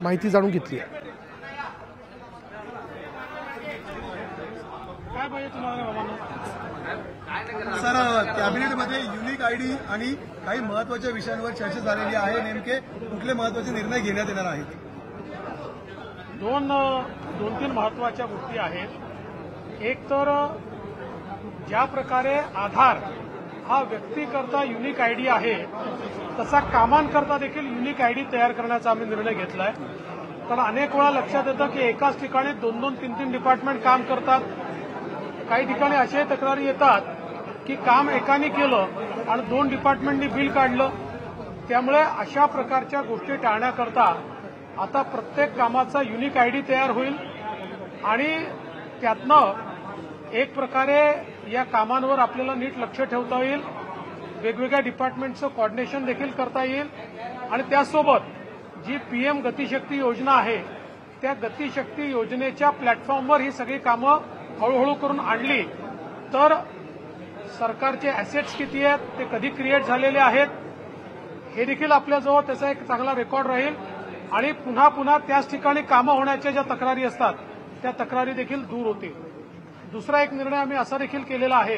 माहिती जाणून घेतली आहे। सर, कॅबिनेटमध्ये युनिक आयडी आणि काही महत्वाच्या विषयांवर चर्चा झालेली आहे। नेमके कुठले महत्वाचे निर्णय घेण्यात येणार आहेत? दोन तीन महत्वाच्या गोष्टी आहेत। एक तर ज्या प्रकारे आधार हा व्यक्तीकरता युनिक आयडी आहे, तसा कामांकरता देखील युनिक आयडी तयार करण्याचा आम्ही निर्णय घेतलाय। कारण अनेक वेळा लक्षात येतं की एकाच ठिकाणी 2-2, 3-3 डिपार्टमेंट काम करतात। काही ठिकाणी अशाही तक्रारी येतात की काम एकाने केलं आणि 2 डिपार्टमेंटनी बिल काढलं। त्यामुळे अशा प्रकारच्या गोष्टी टाळण्याकरता आता प्रत्येक कामाचा युनिक आयडी तयार होईल आणि त्यातनं एक प्रकारे या कामांवर आपल्याला नीट लक्ष ठेवता येईल, वेगवेगळ्या डिपार्टमेंटचं कोऑर्डिनेशन देखील करता येईल आणि त्यासोबत जी पीएम गतिशक्ती योजना आहे त्या गतिशक्ती योजनेच्या प्लॅटफॉर्मवर ही सगळी कामं हळूहळू करून आणली तर सरकारचे ॲसेट्स किती आहेत, ते कधी क्रिएट झालेले आहेत, हे देखील आपल्याजवळ त्याचा एक चांगला रेकॉर्ड राहील आणि पुन्हा पुन्हा त्याच ठिकाणी कामं होण्याच्या ज्या तक्रारी असतात त्या तक्रारी देखील दूर होतील। दुसरा एक निर्णय आम्ही असा देखील केलेला आहे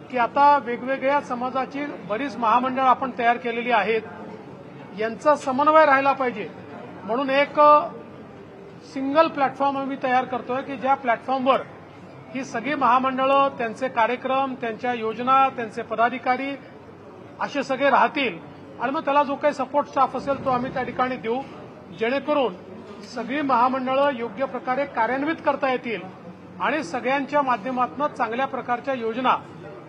की आता वेगवेगळ्या समाजाची बरीच महामंडळ आपण तयार केलेली आहेत, यांचा समन्वय राहिला पाहिजे म्हणून एक सिंगल प्लॅटफॉर्म आम्ही तयार करतोय की ज्या प्लॅटफॉर्मवर ही सगळी महामंडळं, त्यांचे कार्यक्रम, त्यांच्या योजना, त्यांचे पदाधिकारी असे सगळे राहतील आणि मग त्याला जो काही सपोर्ट स्टाफ असेल तो आम्ही त्या ठिकाणी देऊ, जेणेकरून सगळी महामंडळं योग्य प्रकारे कार्यान्वित करता येतील आणि सगळ्यांच्या माध्यमातून चांगल्या प्रकारच्या योजना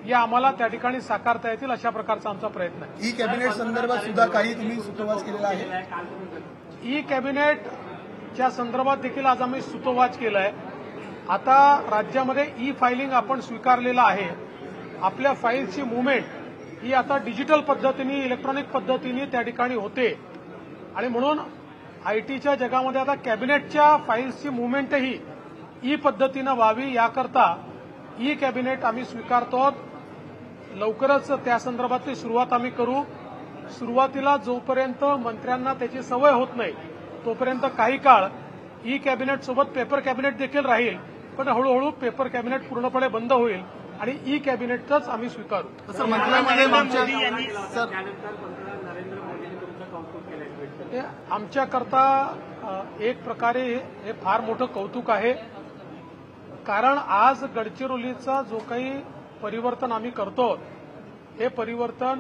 या आम्हाला त्या ठिकाणी साकारता येतील, अशा प्रकारचा आमचा प्रयत्न आहे। ई कॅबिनेट संदर्भात सुद्धा काही तुम्ही सूतोवाच केलेला आहे? ई कॅबिनेटच्या संदर्भात देखील आज आम्ही सूतोवाच केलाय। आता राज्यामध्ये ई फायलिंग आपण स्वीकारलेलं आहे। आपल्या फाईल्सची मुव्हमेंट ही आता डिजिटल पद्धतीने, इलेक्ट्रॉनिक पद्धतीने त्या ठिकाणी होते आणि म्हणून आयटीच्या जगामध्ये आता कॅबिनेटच्या फाईल्सची मुव्हमेंटही ई पद्धतीनं व्हावी याकरता ई कॅबिनेट आम्ही स्वीकारतो। लवकरच त्या संदर्भातली सुरुवात आम्ही करू। सुरुवातीला जोपर्यंत मंत्र्यांना त्याची सवय होत नाही तोपर्यंत काही काळ ई कॅबिनेट सोबत पेपर कॅबिनेट देखील राहील, पण हळूहळू पेपर कॅबिनेट पूर्णपणे बंद होईल आणि ई कॅबिनेटच आम्ही स्वीकारू। सर, मंत्र्यांमध्ये आमच्याकरता एक प्रकारे हे फार मोठं कौतुक आहे, कारण आज गडचिरोलीचा जो काही परिवर्तन आम्ही करतो हे परिवर्तन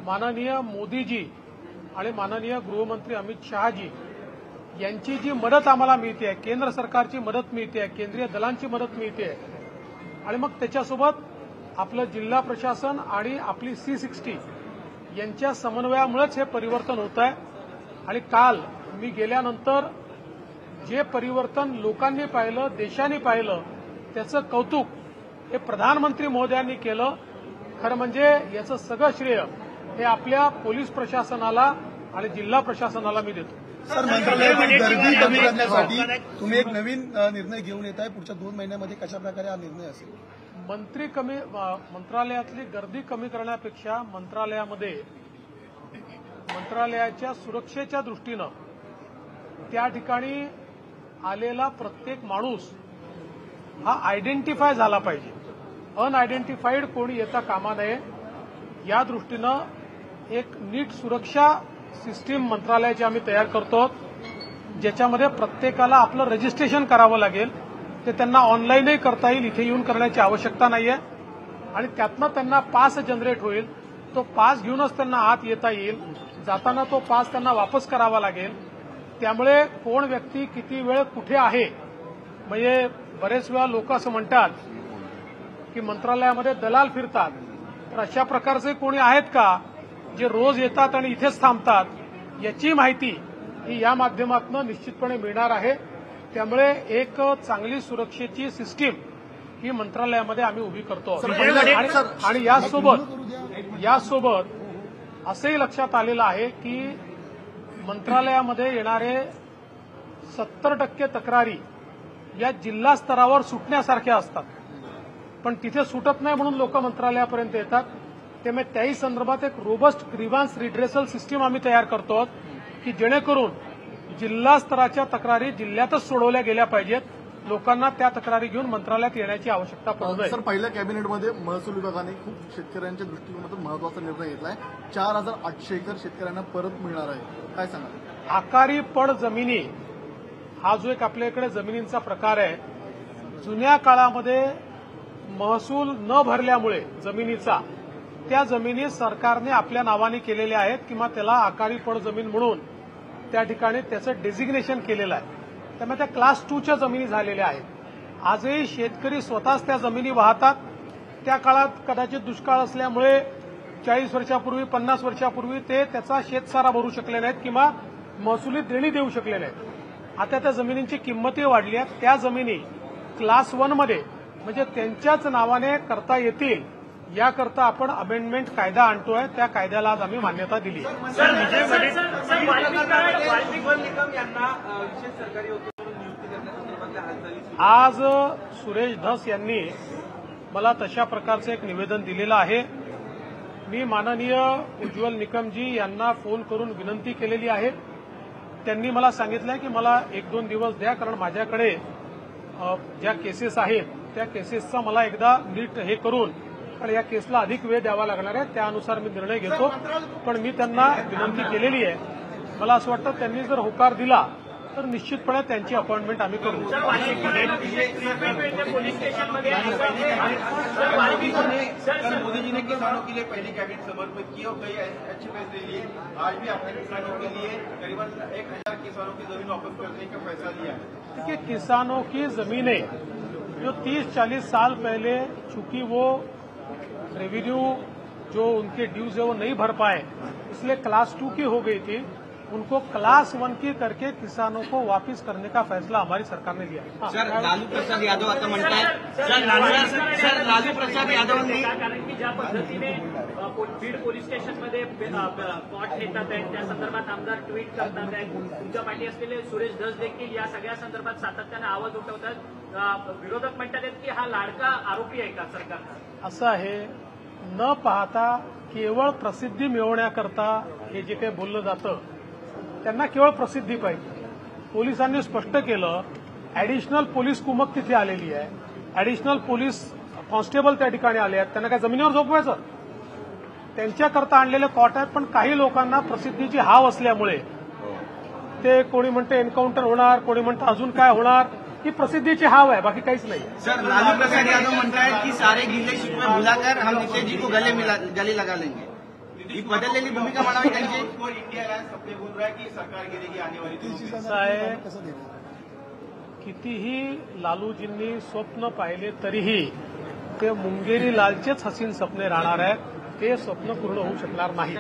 माननीय मोदीजी आणि माननीय गृहमंत्री अमित शहाजी यांची जी मदत आम्हाला मिळते आहे, केंद्र सरकारची मदत मिळते आहे, केंद्रीय दलांची मदत मिळते आहे आणि मग त्याच्यासोबत आपलं जिल्हा प्रशासन आणि आपली C60 यांच्या समन्वयामुळेच हे परिवर्तन होत आहे। आणि काल मी गेल्यानंतर जे परिवर्तन लोकांनी पाहिलं, देशाने पाहिलं, त्याचं कौतुक हे प्रधानमंत्री महोदयांनी केलं। खरं म्हणजे याचं सगळं श्रेय हे आपल्या पोलीस प्रशासनाला आणि जिल्हा प्रशासनाला मी देतो। सर, मंत्रालयातील गर्दी कमी करण्यासाठी तुम्ही एक नवीन निर्णय घेऊन येत आहे। पुढच्या 2 महिन्यामध्ये कशा प्रकारे हा निर्णय असेल? मंत्रालयातली गर्दी कमी करण्यापेक्षा मंत्रालयाच्या सुरक्षेच्या दृष्टीनं त्या ठिकाणी आलेला प्रत्येक माणूस हा आयडेंटिफाय झाला पाहिजे, अनआयडेंटिफाईड कोणी येता कामा नये या दृष्टीनं एक नीट सुरक्षा सिस्टीम मंत्रालयाची आम्ही तयार करतो, ज्याच्यामध्ये प्रत्येकाला आपलं रजिस्ट्रेशन करावं लागेल। ते त्यांना ऑनलाईनही करता येईल, इथे येऊन करण्याची आवश्यकता नाहीये आणि त्यातनं त्यांना पास जनरेट होईल। तो पास घेऊनच त्यांना आत येता येईल, जाताना तो पास त्यांना वापस करावा लागेल। त्यामुळे कोण व्यक्ती किती वेळ कुठे आहे, म्हणजे बरेच वेळा लोक असं म्हणतात की मंत्रालयामध्ये दलाल फिरतात, तर अशा प्रकारचे कोणी आहेत का जे रोज येतात आणि इथेच थांबतात, याची माहिती ही या माध्यमातून निश्चितपणे मिळणार आहे। त्यामुळे एक चांगली सुरक्षेची सिस्टीम ही मंत्रालयामध्ये आम्ही उभी करतो आणि यासोबत असंही लक्षात आलेलं आहे की मंत्रालयामध्ये येणारे 70% तक्रारी या जिल्हा स्तरावर सुटण्यासारख्या असतात, पण तिथे सुटत नाही म्हणून लोक मंत्रालयापर्यंत येतात। त्यामुळे त्याही संदर्भात एक रोबस्ट ग्रीव्हान्स रिड्रेसल सिस्टीम आम्ही तयार करतो की जेणेकरून जिल्हा स्तराच्या तक्रारी जिल्ह्यातच सोडवल्या गेल्या पाहिजेत. लोकांना त्या तक्रारी घेऊन मंत्रालयात येण्याची आवश्यकता पडू नये. सर, पहिल्या कॅबिनेटमध्ये महसूल विभागाने खूप शेतकऱ्यांच्या दृष्टिकोनातून महत्वाचा निर्णय घेतलाय. 4,800 एकर शेतकऱ्यांना परत मिळणार आहे, काय सांगाल? आकारी पड जमिनी हा जो एक आपल्याकडे जमिनींचा प्रकार आहे, जुन्या काळामध्ये महसूल न भरल्यामुळे जमिनीचा त्या जमिनी सरकारने आपल्या नावाने केलेल्या आहेत किंवा त्याला आकारी पड जमीन म्हणून त्या ठिकाणी त्याचं डेझिग्नेशन केलेलं आहे. त्यामुळे त्या क्लास 2च्या जमिनी झालेल्या आहेत. आजही शेतकरी स्वतःच त्या जमिनी वाहतात. त्या काळात कदाचित दुष्काळ असल्यामुळे 40 वर्षापूर्वी 50 वर्षापूर्वी ते त्याचा शेतसारा भरू शकले नाहीत किंवा महसुली देणी देऊ शकले नाहीत. आता त्या जमिनींची किंमतही वाढली आहे. त्या जमिनी क्लास 1 मध्ये म्हणजे त्यांच्याच नावाने करता येतील याकरता आपण अमेंडमेंट कायदा आणतोय. त्या कायद्याला आज आम्ही मान्यता दिली. आज सुरेश धस यांनी मला तशा प्रकारचं एक निवेदन दिलेलं आहे. मी माननीय उज्ज्वल निकमजी यांना फोन करून विनंती केलेली आहे. त्यांनी मला सांगितलं की मला 1-2 दिवस द्या, कारण माझ्याकडे ज्या केसेस आहेत त्या केसेसचा मला एकदा नीट हे करून, कारण या केसला अधिक वेळ द्यावा लागणार आहे, त्यानुसार मी निर्णय घेतो. पण मी त्यांना विनंती केलेली आहे. मला असं वाटतं त्यांनी जर होकार दिला तर निश्चितपणे त्यांची अपॉइंटमेंट आम्ही करू. मोदी जी ने किसानों के लिए पहली कैबिनेट समर्पित की और कई अच्छे फैसले लिए. आज भी आपने किसानों के लिए करीबन 1,000 किसानों की जमीन वापस करने का फैसला लिया है. देखिए, किसानों की जमीनें जो 30-40 साल पहले, चूंकि वो रेवेन्यू जो उनके ड्यूज है वो नहीं भर पाए, इसलिए क्लास 2 की हो गई थी, उनको क्लास 1 की करके किसानों को वापस करने का फैसला हमारी सरकार ने लिया. सर, लालू प्रसाद यादव आता म्हणतात लालू प्रसाद यादवांनी, कारण की ज्या पद्धतीने बीड पोलीस स्टेशनमध्ये कॉट घेतात आहेत त्या संदर्भात आमदार ट्विट करतात आहेत. तुमच्या पाठी असलेले सुरेश धस देखील या सगळ्या संदर्भात सातत्याने आवाज उठवतात. विरोधक म्हणतात की हा लाडका आरोपी आहे का सरकारचा? असं आहे, न पाहता केवळ प्रसिद्धी मिळवण्याकरता हे जे काही बोललं जातं त्यांना केवळ प्रसिद्धी पाहिजे. पोलिसांनी स्पष्ट केलं, ऍडिशनल पोलीस कुमक तिथे आलेली आहे, ऍडिशनल पोलीस कॉन्स्टेबल त्या ठिकाणी आले आहेत. त्यांना काय जमिनीवर झोपवायचं? त्यांच्याकरता आणलेले कॉट आहेत. पण काही लोकांना प्रसिद्धीची हाव असल्यामुळे ते कोणी म्हणते एन्काउंटर होणार, कोणी म्हणतं अजून काय होणार, ही प्रसिद्धीची हाव आहे, बाकी काहीच नाही. सर, लालू प्रसाद यादव म्हणतात की सारे गिले शिकवे भुलाकर हम नीतीश जी को गले लगा लेंगे. ही बदललेली भूमिका म्हणावी त्यांची. इंडिया अलायन्स सपने बोल रहा है की सरकार गिरेगी आने वाली दिनों में. आहे, कितीही लालूजींनी स्वप्न पाहिले तरीही ते मुंगेरी लालचेच हसीन सपने राहणार आहेत. ते स्वप्न पूर्ण होऊ शकणार नाही.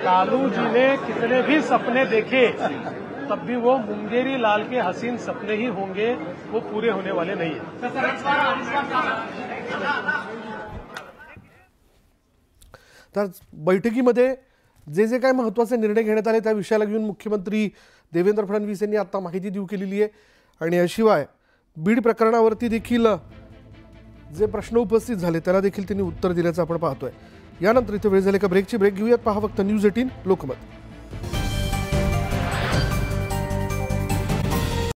लालू ने कितने भी सपने देखे तब भी वो मुंगेरी लाल के हसीन सपने ही होंगे, वो पूरे होने वाले नहीं है. तर बैठकीमध्ये जे जे काय महत्त्वाचे निर्णय घेण्यात आले त्या विषयाला घेऊन मुख्यमंत्री देवेंद्र फडणवीस यांनी आता माहिती देऊ केलेली आहे. आणि याशिवाय बीड प्रकरणावरती देखील जे प्रश्न उपस्थित झाले त्याला देखील त्यांनी उत्तर दिल्याचं आपण पाहतोय. यानंतर इथे वेळ झाले का ब्रेकची. ब्रेक घेऊयात. पहा फक्त न्यूज 18 लोकमत.